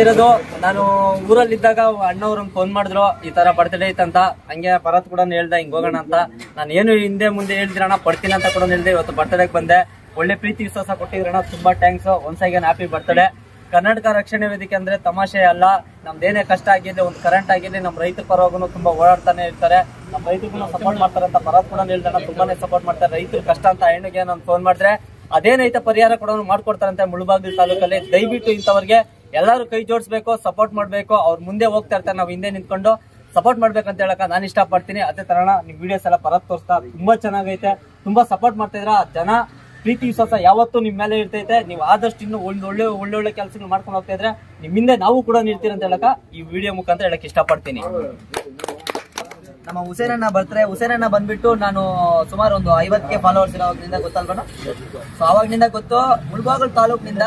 ಇರೋದು ನಾನು ಊರಲ್ಲಿದ್ದಾಗ ಅಣ್ಣವ್ರು ಫೋನ್ ಮಾಡಿದ್ರು ಈ ತರ ಬರ್ತ್ಡೇ ಐತಂತ. ಹಂಗೆ ಭರತ್ ಕೂಡ ಹೇಳ್ದೆ ಹಿಂಗ್ ಹೋಗೋಣ ಅಂತ. ನಾನು ಏನು ಹಿಂದೆ ಮುಂದೆ ಹೇಳ್ದಿರಣ ಪಡ್ತೀನಿ ಅಂತ ಕೂಡ ಹೇಳ್ದೆ. ಇವತ್ತು ಬರ್ತ್ಡೇಗೆ ಬಂದೆ. ಒಳ್ಳೆ ಪ್ರೀತಿ ವಿಶ್ವಾಸ ಕೊಟ್ಟಿದ್ರಣ, ತುಂಬಾ thanks. Once again happy birthday. Karnataka ರಕ್ಷಣೆ ವೇದಿಕೆ ಅಂದ್ರೆ ತಮಾಷೆ ಅಲ್ಲ. ನಮ್ದೇನೇ ಕಷ್ಟ ಆಗಿರ್ಲಿ, ಒಂದು ಕರೆಂಟ್ ಆಗಿರ್ಲಿ, ನಮ್ಮ ರೈತರ ಪರವಾಗೂ ತುಂಬಾ ಓಡಾಡ್ತಾನೆ ಇರ್ತಾರೆ. ನಮ್ಮ ರೈತರಿಗೂ ಸಪೋರ್ಟ್ ಮಾಡ್ತಾರೆ ಅಂತ ಭರತ್ ಕೂಡ ಹೇಳ್ದಣ. ತುಂಬಾನೇ ಸಪೋರ್ಟ್ ಮಾಡ್ತಾರೆ. ರೈತರು ಕಷ್ಟ ಅಂತ ಹೆಣ್ಣಿಗೆ ನಾನು ಫೋನ್ ಮಾಡಿದ್ರೆ ಅದೇನೈತೆ ಪರಿಹಾರ ಕೂಡ ಮಾಡ್ಕೊಡ್ತಾರಂತೆ ಮುಳಬಾಗಿಲು ತಾಲೂಕಲ್ಲಿ. ದಯವಿಟ್ಟು ಇಂಥವ್ರಿಗೆ ಎಲ್ಲರೂ ಕೈ ಜೋಡಿಸ್ಬೇಕು, ಸಪೋರ್ಟ್ ಮಾಡ್ಬೇಕು. ಅವ್ರು ಮುಂದೆ ಹೋಗ್ತಾ ಇರ್ತಾರೆ, ನಾವು ಹಿಂದೆ ನಿಂತ್ಕೊಂಡು ಸಪೋರ್ಟ್ ಮಾಡ್ಬೇಕಂತ ಹೇಳಕ ನಾನು ಇಷ್ಟಪಡ್ತೀನಿ. ಅದೇ ತರಣ ನಿಮ್ ವಿಡಿಯೋಸ್ ಎಲ್ಲ ಭರತ್ ತೋರಿಸ್ತಾ ತುಂಬಾ ಚೆನ್ನಾಗೈತೆ. ತುಂಬಾ ಸಪೋರ್ಟ್ ಮಾಡ್ತಾ ಇದ್ರ. ಜನ ಪ್ರೀತಿ ವಿಶ್ವಾಸ ಯಾವತ್ತೂ ನಿಮ್ ಮೇಲೆ ಇರ್ತೈತೆ. ನೀವು ಆದಷ್ಟು ಇನ್ನು ಒಳ್ಳೆ ಕೆಲಸಗಳು ಮಾಡ್ಕೊಂಡು ಹೋಗ್ತಾ ಇದ್ರೆ ನಿಮ್ ಹಿಂದೆ ನಾವು ಕೂಡ ನಿಲ್ತೀರಿ ಅಂತ ಹೇಳಕ ಈ ವಿಡಿಯೋ ಮುಖಾಂತರ ಹೇಳಕ್ ಇಷ್ಟಪಡ್ತೀನಿ. ನಮ್ಮ ಹುಸೇನಣ್ಣ ಬರ್ತಾರೆ. ಹುಸೇನಣ್ಣ ಬಂದ್ಬಿಟ್ಟು ನಾನು ಸುಮಾರು ಒಂದು 50K ಫಾಲೋವರ್ಸ್ ಇರೋವಾಗ್ಲಿಂದ ಗೊತ್ತಲ್ವಣ. ಸೊ ಅವಾಗ್ನಿಂದ ಗೊತ್ತು. ಮುಳಬಾಗಿಲು ತಾಲೂಕಿನಿಂದ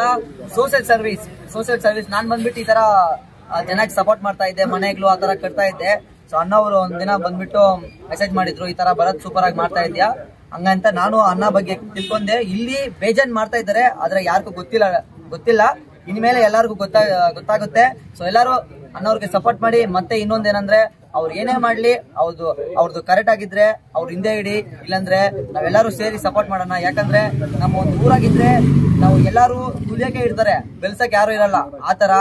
ಸೋಷಿಯಲ್ ಸರ್ವಿಸ್ ನಾನ್ ಬಂದ್ಬಿಟ್ಟು ಈ ತರ ಜನಕ್ಕೆ ಸಪೋರ್ಟ್ ಮಾಡ್ತಾ ಇದ್ದೆ. ಮನೆಗಳು ಆ ತರ ಕಟ್ತಾ ಇದ್ದೆ. ಸೊ ಅಣ್ಣ ಅವರು ಒಂದಿನ ಬಂದ್ಬಿಟ್ಟು ಮೆಸೇಜ್ ಮಾಡಿದ್ರು, ಈ ತರ ಭರತ್ ಸೂಪರ್ ಆಗಿ ಮಾಡ್ತಾ ಇದ್ಯಾ ಹಂಗಂತ. ನಾನು ಅಣ್ಣ ಬಗ್ಗೆ ತಿಳ್ಕೊಂಡೆ. ಇಲ್ಲಿ ಬೇಜಾನ್ ಮಾಡ್ತಾ ಇದ್ದಾರೆ, ಆದ್ರೆ ಯಾರಿಗೂ ಗೊತ್ತಿಲ್ಲ. ಇನ್ಮೇಲೆ ಎಲ್ಲರಿಗೂ ಗೊತ್ತಾಗುತ್ತೆ. ಸೊ ಎಲ್ಲಾರು ಅಣ್ಣವ್ರಿಗೆ ಸಪೋರ್ಟ್ ಮಾಡಿ. ಮತ್ತೆ ಇನ್ನೊಂದೇನಂದ್ರೆ ಅವ್ರು ಏನೇ ಮಾಡ್ಲಿ ಅವ್ರದ್ದು ಕರೆಕ್ಟ್ ಆಗಿದ್ರೆ ಅವ್ರ ಹಿಂದೆ ಇಡಿ, ಇಲ್ಲಾಂದ್ರೆ ನಾವೆಲ್ಲರೂ ಸೇರಿ ಸಪೋರ್ಟ್ ಮಾಡೋಣ. ಯಾಕಂದ್ರೆ ನಮ್ಮ ಒಂದು ಊರಾಗಿದ್ರೆ ನಾವು ಎಲ್ಲಾರು ತುಲಿಯಕ್ಕೆ ಇರ್ತಾರೆ, ಬೆಲ್ಸಕ್ ಯಾರು ಇರಲ್ಲ. ಆತರ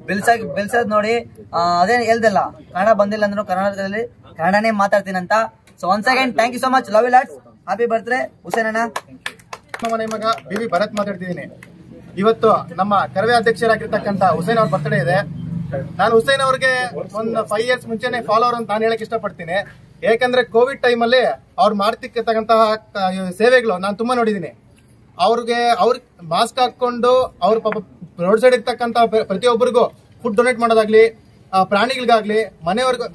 ಬೆಲ್ಸದ್ ನೋಡಿ ಅದೇನ್ ಹೇಳ್ದಲ್ಲ, ಕನ್ನಡ ಬಂದಿಲ್ಲ ಅಂದ್ರೂ ಕನ್ನಡದಲ್ಲಿ ಕನ್ನಡನೇ ಮಾತಾಡ್ತೀನಂತ. So once again thank you so much. Love you lots. Happy birthday ಹುಸೇನಣ್ಣ. ಮನೆ ಮಗ ಬಿ ಭರತ್ ಮಾತಾಡ್ತಿದ್ದೀನಿ. ಇವತ್ತು ನಮ್ಮ ಕರವೇ ಅಧ್ಯಕ್ಷರಾಗಿರ್ತಕ್ಕಂಥ ಹುಸೇನ್ ಅವ್ರ ಬರ್ತ್ಡೇ ಇದೆ. ನಾನು ಹುಸೇನ್ ಅವ್ರಿಗೆ ಒಂದು 5 years ಮುಂಚೆನೆ ಫಾಲೋವರ್ ಅಂತ ನಾನು ಹೇಳಕ್ ಇಷ್ಟಪಡ್ತೀನಿ. ಯಾಕಂದ್ರೆ ಕೋವಿಡ್ ಟೈಮ್ ಅಲ್ಲಿ ಅವ್ರು ಮಾಡ್ತಿರ್ತಕ್ಕಂತಹ ಸೇವೆಗಳು ನಾನು ತುಂಬಾ ನೋಡಿದೀನಿ. ಅವ್ರಿಗೆ ಮಾಸ್ಕ್ ಹಾಕೊಂಡು ಅವ್ರ ಪಾಪ ರೋಡ್ ಸೈಡ್ ಇರ್ತಕ್ಕಂತ ಪ್ರತಿಯೊಬ್ಬರಿಗೂ ಫುಡ್ ಡೊನೇಟ್ ಮಾಡೋದಾಗ್ಲಿ, ಪ್ರಾಣಿಗಳಿಗಾಗ್ಲಿ,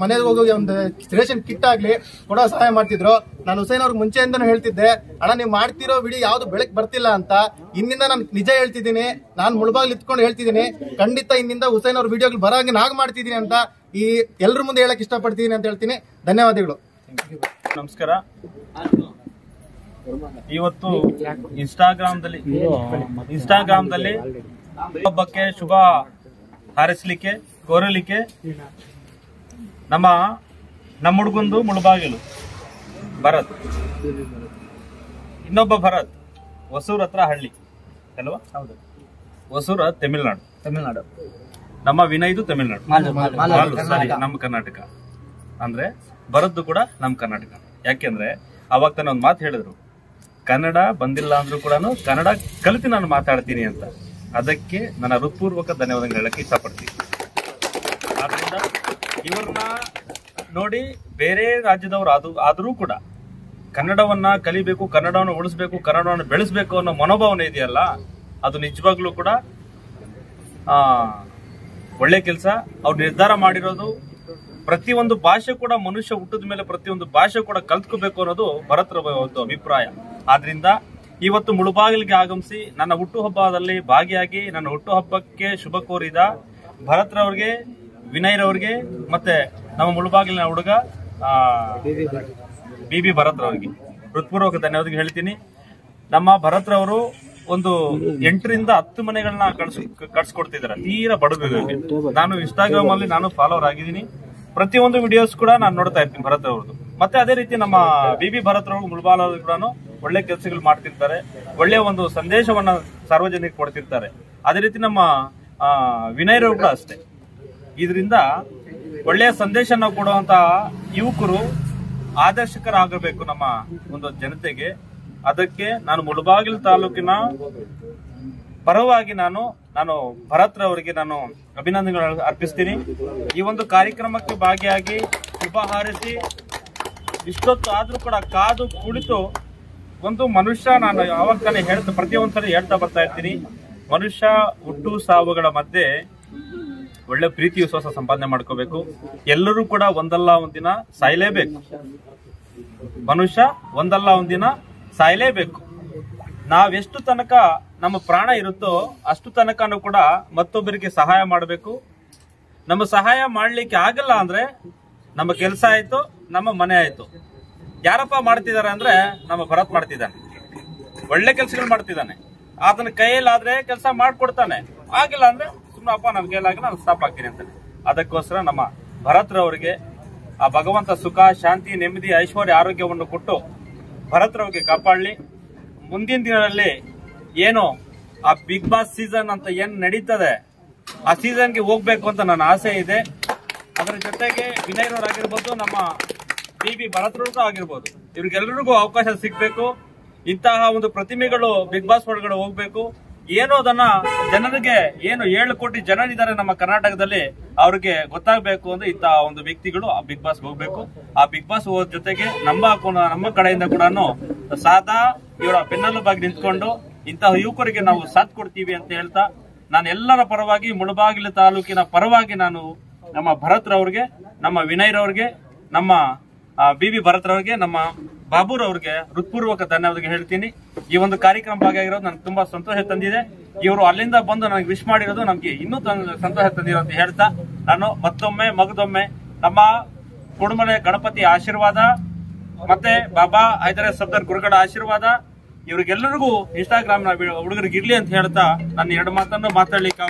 ಮನೆಗೆ ಹೋಗೋ ಒಂದು ರೇಷನ್ ಕಿಟ್ ಆಗ್ಲಿ ಕೂಡ ಸಹಾಯ ಮಾಡ್ತಿದ್ರು. ನಾನು ಹುಸೇನ್ ಅವ್ರಿಗೆ ಮುಂಚೆಯಿಂದನೂ ಹೇಳ್ತಿದ್ದೆ, ಅಣ್ಣ ನೀವು ಮಾಡ್ತಿರೋ ವಿಡಿಯೋ ಯಾವ್ದು ಬೆಳಕ್ ಬರ್ತಿಲ್ಲ ಅಂತ. ಇನ್ನಿಂದ ನಾನು ನಿಜ ಹೇಳ್ತಿದ್ದೀನಿ, ನಾನು ಮುಳಬಾಗಿಲು ಇತ್ಕೊಂಡು ಹೇಳ್ತಿದ್ದೀನಿ. ಖಂಡಿತ ಇನ್ನಿಂದ ಹುಸೇನ್ ಅವ್ರ ವಿಡಿಯೋಗಳು ಬರೋಂಗೆ ನಾಗ್ ಮಾಡ್ತಿದ್ದೀನಿ ಅಂತ ಈ ಎಲ್ರ ಮುಂದೆ ಹೇಳಕ್ ಇಷ್ಟಪಡ್ತೀನಿ ಅಂತ ಹೇಳ್ತೀನಿ. ಧನ್ಯವಾದಗಳು. ನಮಸ್ಕಾರ. ಇವತ್ತು ಇನ್ಸ್ಟಾಗ್ರಾಮ್ದಲ್ಲಿ ಹಬ್ಬಕ್ಕೆ ಶುಭ ಹಾರೈಸಲಿಕ್ಕೆ ಕೋರಲಿಕ್ಕೆ ನಮ್ಮ ಹುಡುಗಂದು ಮುಳಬಾಗಿಲು ಭರತ್, ಇನ್ನೊಬ್ಬ ಭರತ್ ಹೊಸೂರ್ ಹತ್ರ ಹಳ್ಳಿ ಅಲ್ವಾ? ಹೌದು, ಹೊಸೂರ ತಮಿಳ್ನಾಡು. ನಮ್ಮ ವಿನಯ್ದು ತಮಿಳ್ನಾಡು, ಸರಿ, ನಮ್ಮ ಕರ್ನಾಟಕ. ಅಂದ್ರೆ ಭರತ್ ಕೂಡ ನಮ್ಮ ಕರ್ನಾಟಕ. ಯಾಕೆಂದ್ರೆ ಅವಾಗ ತಾನೆ ಒಂದು ಮಾತು ಹೇಳಿದ್ರು, ಕನ್ನಡ ಬಂದಿಲ್ಲ ಅಂದ್ರೂ ಕೂಡ ಕನ್ನಡ ಕಲಿತು ನಾನು ಮಾತಾಡ್ತೀನಿ ಅಂತ. ಅದಕ್ಕೆ ನನ್ನ ಹೃತ್ಪೂರ್ವಕ ಧನ್ಯವಾದ ಹೇಳಕ್ಕೆ ಇಷ್ಟಪಡ್ತೀನಿ. ಆದ್ರಿಂದ ಇವ್ರನ್ನ ನೋಡಿ ಬೇರೆ ರಾಜ್ಯದವರು ಆದರೂ ಕೂಡ ಕನ್ನಡವನ್ನ ಕಲಿಬೇಕು, ಕನ್ನಡವನ್ನು ಉಳಿಸ್ಬೇಕು, ಕನ್ನಡವನ್ನು ಬೆಳೆಸಬೇಕು ಅನ್ನೋ ಮನೋಭಾವನೆ ಇದೆಯಲ್ಲ, ಅದು ನಿಜವಾಗ್ಲೂ ಕೂಡ ಒಳ್ಳೆ ಕೆಲಸ. ಅವ್ರು ನಿರ್ಧಾರ ಮಾಡಿರೋದು ಪ್ರತಿಯೊಂದು ಭಾಷೆ ಕೂಡ ಮನುಷ್ಯ ಹುಟ್ಟಿದ ಮೇಲೆ ಪ್ರತಿಯೊಂದು ಭಾಷೆ ಕೂಡ ಕಲ್ತ್ಕೋಬೇಕು ಅನ್ನೋದು ಭರತ್ರ ಒಂದು ಅಭಿಪ್ರಾಯ. ಆದ್ರಿಂದ ಇವತ್ತು ಮುಳಬಾಗಿಲಿಗೆ ಆಗಮಿಸಿ ನನ್ನ ಹುಟ್ಟುಹಬ್ಬದಲ್ಲಿ ಭಾಗಿಯಾಗಿ ನನ್ನ ಹುಟ್ಟುಹಬ್ಬಕ್ಕೆ ಶುಭ ಕೋರಿದ ಭರತ್ರವ್ರಿಗೆ, ವಿನಯ್ರವ್ರಿಗೆ, ಮತ್ತೆ ನಮ್ಮ ಮುಳಬಾಗಿಲಿನ ಹುಡುಗ ಬಿ ಭರತ್ರವ್ರಿಗೆ ಹೃತ್ಪೂರ್ವಕ ಧನ್ಯವಾದ ಹೇಳ್ತೀನಿ. ನಮ್ಮ ಭರತ್ರವರು ಒಂದು 8 ರಿಂದ 10 ಮನೆಗಳನ್ನ ಕಟ್ಸ್ಕೊಡ್ತಿದ್ದಾರೆ ತೀರಾ ಬಡವರಿಗೆ. ನಾನು ಇನ್ಸ್ಟಾಗ್ರಾಮ್ ಅಲ್ಲಿ ನಾನು ಫಾಲೋವರ್ ಆಗಿದ್ದೀನಿ. ಪ್ರತಿಯೊಂದು ವಿಡಿಯೋಸ್ ಕೂಡ ನಾನು ನೋಡ್ತಾ ಇರ್ತೀನಿ ಭರತ್ ಅವ್ರದ್ದು. ಮತ್ತೆ ಅದೇ ರೀತಿ ನಮ್ಮ ಬಿ ಭರತ್ರವ್ರು ಮುಳಬಾಗಿಲು ಕೂಡ ಒಳ್ಳೆ ಕೆಲಸಗಳು ಮಾಡ್ತಿರ್ತಾರೆ, ಒಳ್ಳೆ ಒಂದು ಸಂದೇಶವನ್ನ ಸಾರ್ವಜನಿಕರಿಗೆ ಕೊಡ್ತಿರ್ತಾರೆ. ಅದೇ ರೀತಿ ನಮ್ಮ ವಿನಯ್ರವ್ರು ಕೂಡ ಅಷ್ಟೇ. ಇದರಿಂದ ಒಳ್ಳೆಯ ಸಂದೇಶನ ಕೊಡುವಂತ ಯುವಕರು ಆದರ್ಶಕರಾಗಬೇಕು ನಮ್ಮ ಒಂದು ಜನತೆಗೆ. ಅದಕ್ಕೆ ನಾನು ಮುಳಬಾಗಿಲು ತಾಲೂಕಿನ ಪರವಾಗಿ ನಾನು ಭರತ್ರವರಿಗೆ ನಾನು ಅಭಿನಂದನೆಗಳನ್ನು ಅರ್ಪಿಸ್ತೀನಿ. ಈ ಒಂದು ಕಾರ್ಯಕ್ರಮಕ್ಕೆ ಭಾಗಿಯಾಗಿ ಶುಭ ಹಾರೈಸಿ ಇಷ್ಟೊತ್ತು ಆದ್ರೂ ಕೂಡ ಕಾದು ಕುಳಿತು ಒಂದು ಮನುಷ್ಯ, ನಾನು ಯಾವಾಗ ತಾನೇ ಪ್ರತಿಯೊಂದ್ಸರಿ ಹೇಳ್ತಾ ಬರ್ತಾ ಇರ್ತೀನಿ, ಮನುಷ್ಯ ಹುಟ್ಟು ಸಾವುಗಳ ಮಧ್ಯೆ ಒಳ್ಳೆ ಪ್ರೀತಿ ವಿಶ್ವಾಸ ಸಂಪಾದನೆ ಮಾಡ್ಕೋಬೇಕು. ಎಲ್ಲರೂ ಕೂಡ ಒಂದಲ್ಲ ಒಂದಿನ ಸಾಯಲೇಬೇಕು. ಮನುಷ್ಯ ಒಂದಲ್ಲ ಒಂದಿನ ಸಾಯಲೇಬೇಕು. ನಾವೆಷ್ಟು ತನಕ ನಮ್ಮ ಪ್ರಾಣ ಇರುತ್ತೋ ಅಷ್ಟು ತನಕನೂ ಕೂಡ ಮತ್ತೊಬ್ಬರಿಗೆ ಸಹಾಯ ಮಾಡಬೇಕು. ನಮ್ಮ ಸಹಾಯ ಮಾಡ್ಲಿಕ್ಕೆ ಆಗಲ್ಲ ಅಂದ್ರೆ ನಮ್ಮ ಕೆಲಸ ಆಯ್ತು, ನಮ್ಮ ಮನೆ ಆಯ್ತು. ಯಾರಪ್ಪ ಮಾಡ್ತಿದಾರೆ ಅಂದ್ರೆ ನಮ್ಮ ಭರತ್ ಮಾಡ್ತಿದ್ದಾನೆ. ಒಳ್ಳೆ ಕೆಲಸಗಳು ಮಾಡ್ತಿದ್ದಾನೆ. ಆತನ ಕೈಯಲ್ಲಾದ್ರೆ ಕೆಲಸ ಮಾಡ್ಕೊಡ್ತಾನೆ, ಆಗಿಲ್ಲ ಅಂದ್ರೆ ಸುಮ್ಮನೆ ಅಪ್ಪ ನನ್ನ ಕೈಲಾಗಿ ನಾನು ಸ್ಟಾಪ್ ಆಗ್ತೀನಿ ಅಂತಾನೆ. ಅದಕ್ಕೋಸ್ಕರ ನಮ್ಮ ಭರತ್ ರವರಿಗೆ ಆ ಭಗವಂತ ಸುಖ, ಶಾಂತಿ, ನೆಮ್ಮದಿ, ಐಶ್ವರ್ಯ, ಆರೋಗ್ಯವನ್ನು ಕೊಟ್ಟು ಭರತ್ ರವರಿಗೆ ಕಾಪಾಡಲಿ. ಮುಂದಿನ ದಿನಗಳಲ್ಲಿ ಏನು ಆ ಬಿಗ್ ಬಾಸ್ ಸೀಸನ್ ಅಂತ ಏನ್ ನಡೀತದೆ ಆ ಸೀಸನ್ಗೆ ಹೋಗ್ಬೇಕು ಅಂತ ನನ್ನ ಆಸೆ ಇದೆ. ಅದರ ಜೊತೆಗೆ ವಿನಯ್ ರವರಾಗಿರ್ಬೋದು, ನಮ್ಮ ಬಿ ಭರತ್ ರವ್ರಿಗೂ ಆಗಿರ್ಬೋದು, ಇವ್ರಿಗೆಲ್ಲರಿಗೂ ಅವಕಾಶ ಸಿಗ್ಬೇಕು. ಇಂತಹ ಒಂದು ಪ್ರತಿಮೆಗಳು ಬಿಗ್ ಬಾಸ್ ಒಳಗಡೆ ಹೋಗ್ಬೇಕು. ಏನೋ ಅದನ್ನ ಜನರಿಗೆ, ಏನು 7 ಕೋಟಿ ಜನರಿದ್ದಾರೆ ನಮ್ಮ ಕರ್ನಾಟಕದಲ್ಲಿ, ಅವ್ರಿಗೆ ಗೊತ್ತಾಗಬೇಕು ಅಂದ್ರೆ ಇಂತಹ ಒಂದು ವ್ಯಕ್ತಿಗಳು ಆ ಬಿಗ್ ಬಾಸ್ ಹೋಗ್ಬೇಕು. ಆ ಬಿಗ್ ಬಾಸ್ ಹೋಗೋದ್ ಜೊತೆಗೆ ನಮ್ಮ ಕಡೆಯಿಂದ ಕೂಡ ಸಾದಾ ಇವರ ಬೆನ್ನೆಲುಬಾಗಿ ನಿಂತ್ಕೊಂಡು ಇಂತಹ ಯುವಕರಿಗೆ ನಾವು ಸಾಥ್ ಕೊಡ್ತೀವಿ ಅಂತ ಹೇಳ್ತಾ, ನಾನು ಎಲ್ಲರ ಪರವಾಗಿ, ಮುಳಬಾಗಿಲು ತಾಲೂಕಿನ ಪರವಾಗಿ ನಾನು ನಮ್ಮ ಭರತ್ ರವ್ರಿಗೆ, ನಮ್ಮ ವಿನಯ್ ರವ್ರಿಗೆ, ನಮ್ಮ ಬಿ ಭರತ್ ರವ್ರಿಗೆ, ನಮ್ಮ ಬಾಬುರವ್ರಿಗೆ ಹೃತ್ಪೂರ್ವಕ ಧನ್ಯವಾದ ಹೇಳ್ತೀನಿ. ಈ ಒಂದು ಕಾರ್ಯಕ್ರಮ ಭಾಗಿಯಾಗಿರೋದು ನನಗೆ ತುಂಬಾ ಸಂತೋಷ ತಂದಿದೆ. ಇವರು ಅಲ್ಲಿಂದ ಬಂದು ನನಗೆ ವಿಶ್ ಮಾಡಿರೋದು ನಮ್ಗೆ ಇನ್ನೂ ಸಂತೋಷ ತಂದಿರೋ ಅಂತ ಹೇಳ್ತಾ, ನಾನು ಮತ್ತೊಮ್ಮೆ ಮಗದೊಮ್ಮೆ ನಮ್ಮ ಕುಡುಮಲೆ ಗಣಪತಿ ಆಶೀರ್ವಾದ ಮತ್ತೆ ಬಾಬಾ ಹೈದರ ಸಫ್ದರ್ ಗುರುಗಳ ಆಶೀರ್ವಾದ ಇವ್ರಿಗೆಲ್ಲರಿಗೂ ಇನ್ಸ್ಟಾಗ್ರಾಮ್ ನ ಹುಡುಗರಿಗೆ ಇರ್ಲಿ ಅಂತ ಹೇಳ್ತಾ ನನ್ನ 2 ಮಾತನ್ನು ಮಾತಾಡ್ಲಿಕ್ಕೆ